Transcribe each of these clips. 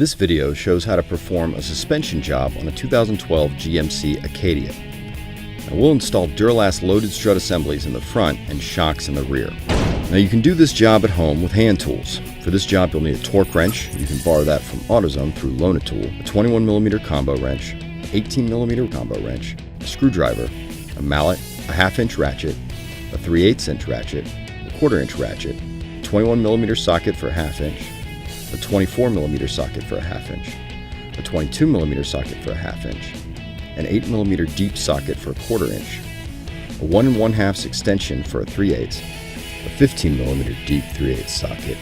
This video shows how to perform a suspension job on a 2012 GMC Acadia. Now we'll install Duralast Loaded Strut assemblies in the front and shocks in the rear. Now you can do this job at home with hand tools. For this job you'll need a torque wrench, you can borrow that from AutoZone through Lug Nuts To, a 21mm combo wrench, 18mm combo wrench, a screwdriver, a mallet, a 1/2 inch ratchet, a 3/8 inch ratchet, a 1/4 inch ratchet, a 21mm socket for a 1/2 inch, a 24mm socket for a 1/2 inch, a 22mm socket for a 1/2 inch, an 8mm deep socket for a 1/4 inch, a 1 1/2 extension for a 3/8, a 15mm deep 3/8 socket,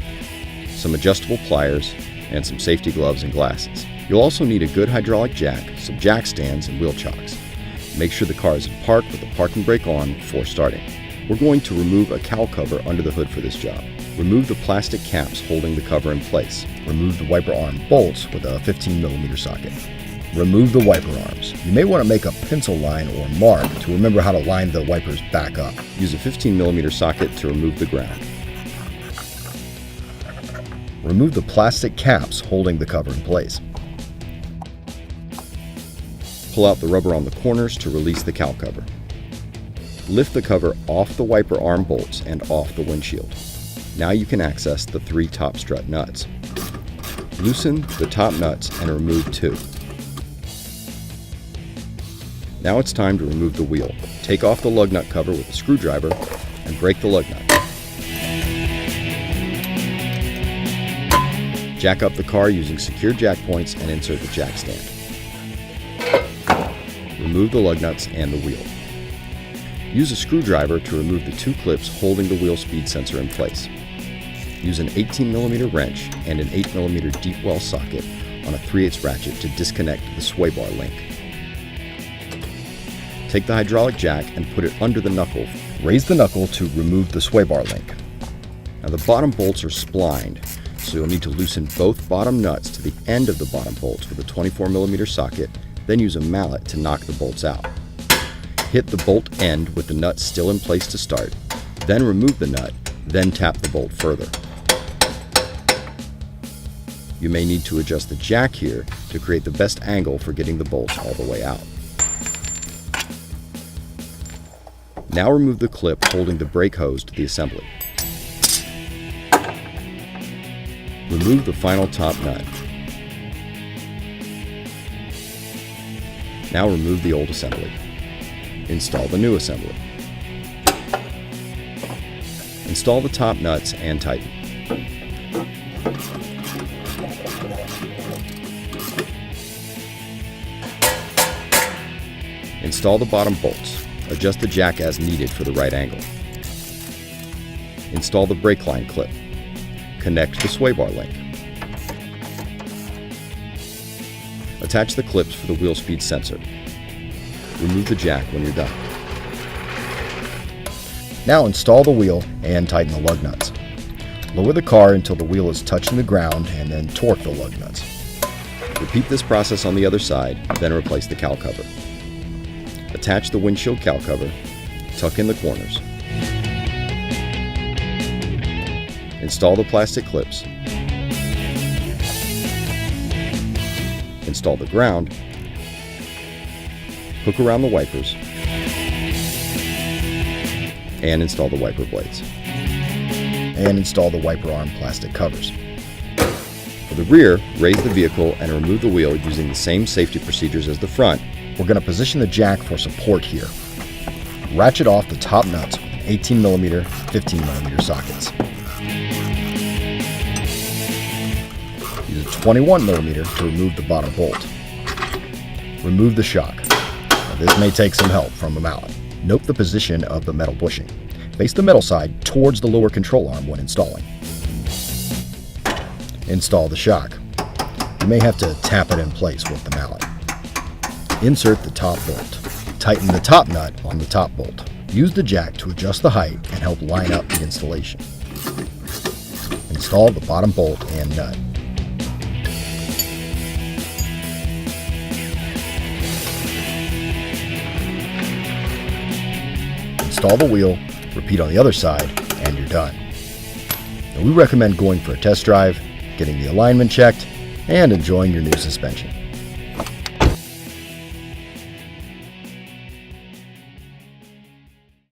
some adjustable pliers, and some safety gloves and glasses. You'll also need a good hydraulic jack, some jack stands, and wheel chocks. Make sure the car is in park with the parking brake on before starting. We're going to remove a cowl cover under the hood for this job. Remove the plastic caps holding the cover in place. Remove the wiper arm bolts with a 15mm socket. Remove the wiper arms. You may want to make a pencil line or mark to remember how to line the wipers back up. Use a 15mm socket to remove the ground. Remove the plastic caps holding the cover in place. Pull out the rubber on the corners to release the cowl cover. Lift the cover off the wiper arm bolts and off the windshield. Now you can access the 3 top strut nuts. Loosen the top nuts and remove 2. Now it's time to remove the wheel. Take off the lug nut cover with a screwdriver and break the lug nut. Jack up the car using secure jack points and insert the jack stand. Remove the lug nuts and the wheel. Use a screwdriver to remove the 2 clips holding the wheel speed sensor in place. Use an 18mm wrench and an 8mm deep well socket on a 3/8 ratchet to disconnect the sway bar link. Take the hydraulic jack and put it under the knuckle. Raise the knuckle to remove the sway bar link. Now the bottom bolts are splined, so you'll need to loosen both bottom nuts to the end of the bottom bolts with a 24mm socket, then use a mallet to knock the bolts out. Hit the bolt end with the nut still in place to start, then remove the nut, then tap the bolt further. You may need to adjust the jack here to create the best angle for getting the bolts all the way out. Now remove the clip holding the brake hose to the assembly. Remove the final top nut. Now remove the old assembly. Install the new assembly. Install the top nuts and tighten. Install the bottom bolts. Adjust the jack as needed for the right angle. Install the brake line clip. Connect the sway bar link. Attach the clips for the wheel speed sensor. Remove the jack when you're done. Now install the wheel and tighten the lug nuts. Lower the car until the wheel is touching the ground and then torque the lug nuts. Repeat this process on the other side, then replace the cowl cover. Attach the windshield cowl cover, tuck in the corners. Install the plastic clips. Install the ground. Hook around the wipers. And install the wiper blades. And install the wiper arm plastic covers. For the rear, raise the vehicle and remove the wheel using the same safety procedures as the front. We're going to position the jack for support here. Ratchet off the top nuts with 18mm, 15mm sockets. Use a 21mm to remove the bottom bolt. Remove the shock. Now, this may take some help from a mallet. Note the position of the metal bushing. Face the metal side towards the lower control arm when installing. Install the shock. You may have to tap it in place with the mallet. Insert the top bolt. Tighten the top nut on the top bolt. Use the jack to adjust the height and help line up the installation. Install the bottom bolt and nut. Install the wheel, repeat on the other side, and you're done. Now, we recommend going for a test drive, getting the alignment checked, and enjoying your new suspension.